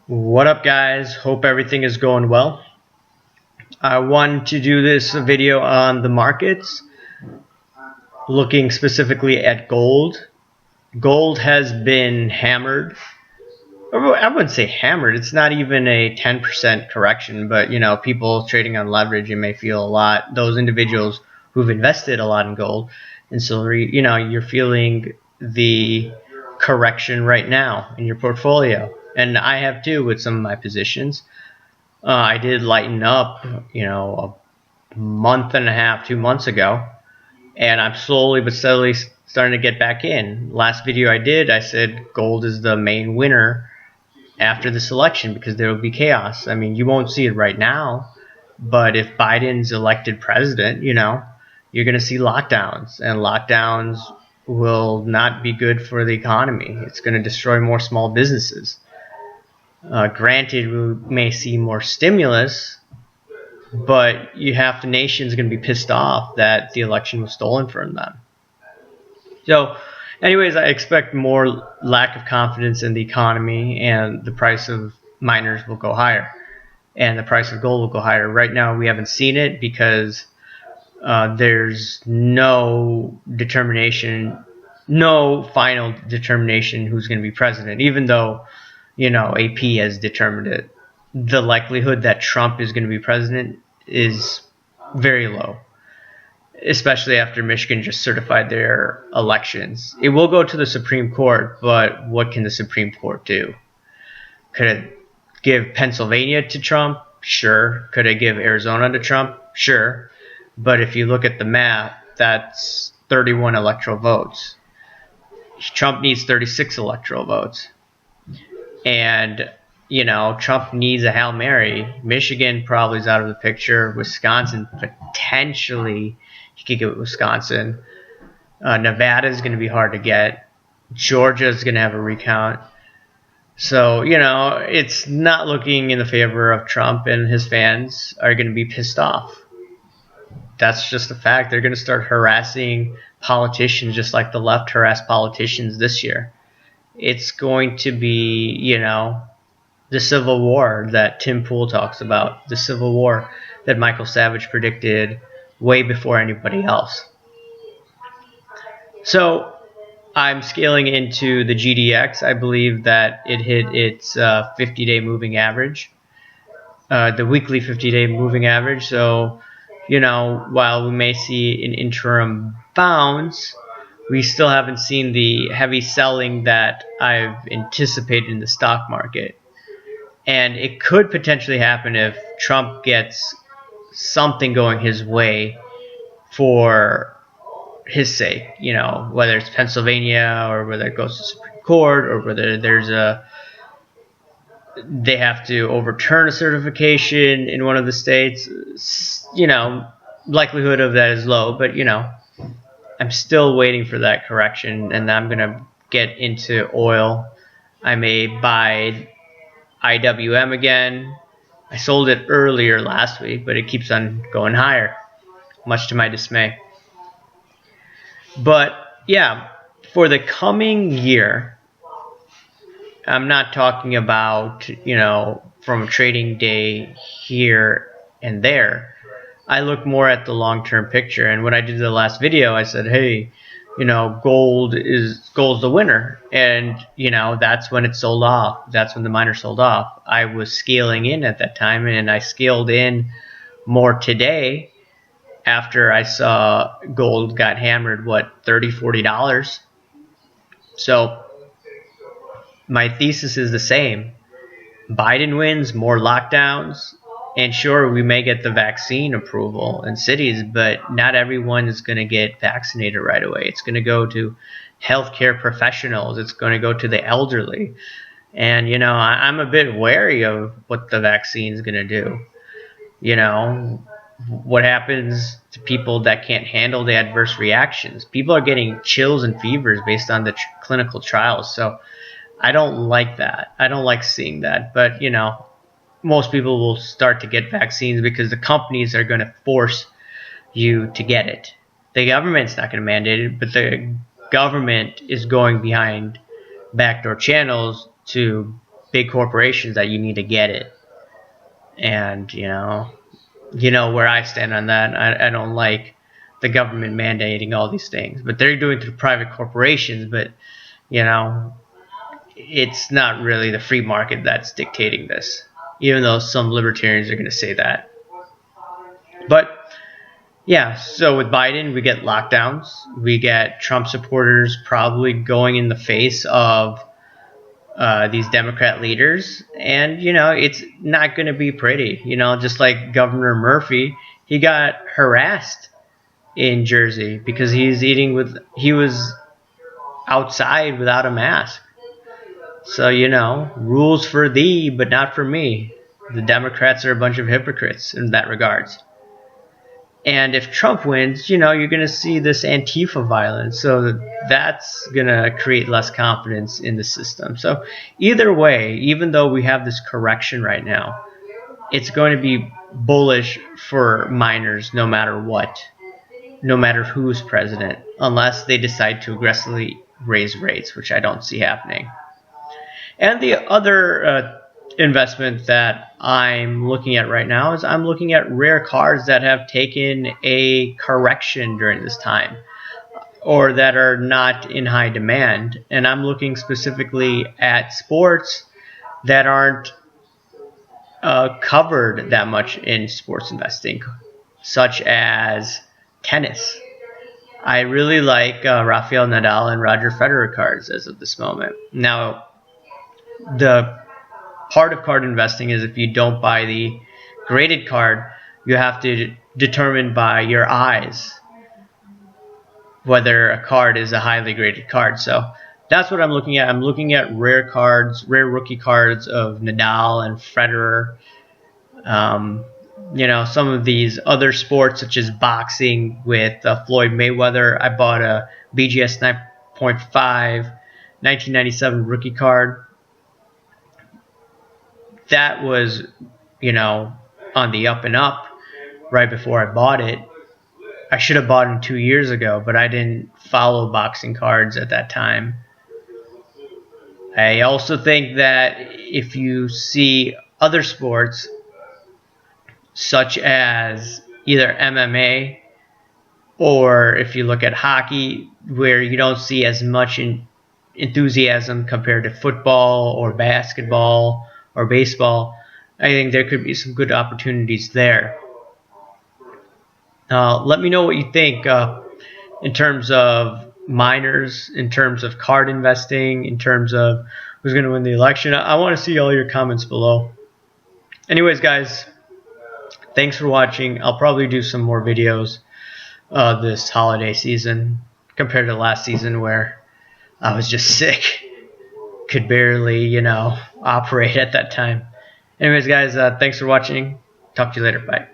What up, guys? Hope everything is going well. I wanted to do this video on the markets, looking specifically at gold. Gold has been hammered. I wouldn't say hammered. It's not even a 10% correction, but people trading on leverage, you may feel a lot. Those individuals who've invested a lot in gold and silver, you're feeling the correction right now in your portfolio. And I have too with some of my positions. I did lighten up, a month and a half, 2 months ago, and I'm slowly but steadily starting to get back in. Last video I did, I said gold is the main winner after this election because there will be chaos. I mean, you won't see it right now, but if Biden's elected president, you're going to see lockdowns, and lockdowns will not be good for the economy. It's going to destroy more small businesses. Granted, we may see more stimulus, but half the nation's going to be pissed off that the election was stolen from them. So, anyways, I expect more lack of confidence in the economy, and the price of miners will go higher, and the price of gold will go higher. Right now, we haven't seen it because there's no determination, no final determination who's going to be president, even though AP has determined it. The likelihood that Trump is going to be president is very low, especially after Michigan just certified their elections. It will go to the Supreme Court, but what can the Supreme Court do? Could it give Pennsylvania to Trump? Sure. Could it give Arizona to Trump? Sure. But if you look at the map, that's 31 electoral votes. Trump needs 36 electoral votes. And, Trump needs a Hail Mary. Michigan probably is out of the picture. Wisconsin, potentially, he could get Wisconsin. Nevada is going to be hard to get. Georgia is going to have a recount. So, it's not looking in the favor of Trump, and his fans are going to be pissed off. That's just a fact. They're going to start harassing politicians just like the left harassed politicians this year. It's going to be, the Civil War that Tim Pool talks about, the Civil War that Michael Savage predicted way before anybody else. So I'm scaling into the GDX. I believe that it hit its 50-day moving average, the weekly 50-day moving average. So, while we may see an interim bounce, we still haven't seen the heavy selling that I've anticipated in the stock market. And it could potentially happen if Trump gets something going his way for his sake, whether it's Pennsylvania or whether it goes to Supreme Court or whether they have to overturn a certification in one of the states. Likelihood of that is low, but I'm still waiting for that correction, and I'm going to get into oil. I may buy IWM again. I sold it earlier last week, but it keeps on going higher, much to my dismay. But yeah, for the coming year, I'm not talking about, from a trading day here and there. I look more at the long-term picture. And when I did the last video, I said, hey, gold's the winner. And, that's when it sold off. That's when the miner sold off. I was scaling in at that time, and I scaled in more today after I saw gold got hammered, $30, $40. So my thesis is the same. Biden wins, more lockdowns. And sure, we may get the vaccine approval in cities, but not everyone is going to get vaccinated right away. It's going to go to healthcare professionals. It's going to go to the elderly. And, I'm a bit wary of what the vaccine is going to do. What happens to people that can't handle the adverse reactions? People are getting chills and fevers based on the clinical trials. So I don't like that. I don't like seeing that. But, most people will start to get vaccines because the companies are going to force you to get it. The government's not going to mandate it, but the government is going behind backdoor channels to big corporations that you need to get it. And you know where I stand on that. I don't like the government mandating all these things, but they're doing it through private corporations. But you know, it's not really the free market that's dictating this, even though some libertarians are going to say that. But yeah, so with Biden, we get lockdowns. We get Trump supporters probably going in the face of these Democrat leaders. And, you know, it's not going to be pretty. You know, just like Governor Murphy, he got harassed in Jersey because he was outside without a mask. So, you know, rules for thee, but not for me. The Democrats are a bunch of hypocrites in that regards. And if Trump wins, you know, you're going to see this Antifa violence. So that's going to create less confidence in the system. So either way, even though we have this correction right now, it's going to be bullish for miners no matter what, no matter who's president, unless they decide to aggressively raise rates, which I don't see happening. And the other investment that I'm looking at right now is I'm looking at rare cards that have taken a correction during this time or that are not in high demand. And I'm looking specifically at sports that aren't covered that much in sports investing, such as tennis. I really like Rafael Nadal and Roger Federer cards as of this moment. Now, the part of card investing is if you don't buy the graded card, you have to determine by your eyes whether a card is a highly graded card. So that's what I'm looking at. I'm looking at rare cards, rare rookie cards of Nadal and Federer. You know, some of these other sports such as boxing with Floyd Mayweather. I bought a BGS 9.5 1997 rookie card. That was, you know, on the up and up right before I bought it. I should have bought it 2 years ago, but I didn't follow boxing cards at that time. I also think that if you see other sports, such as either MMA or if you look at hockey, where you don't see as much enthusiasm compared to football or basketball or baseball, I think there could be some good opportunities there. Let me know what you think in terms of miners, in terms of card investing, in terms of who's going to win the election. I want to see all your comments below. Anyways, guys, thanks for watching. I'll probably do some more videos this holiday season compared to last season where I was just sick. Could barely, you know, operate at that time. Anyways, guys, thanks for watching. Talk to you later. Bye.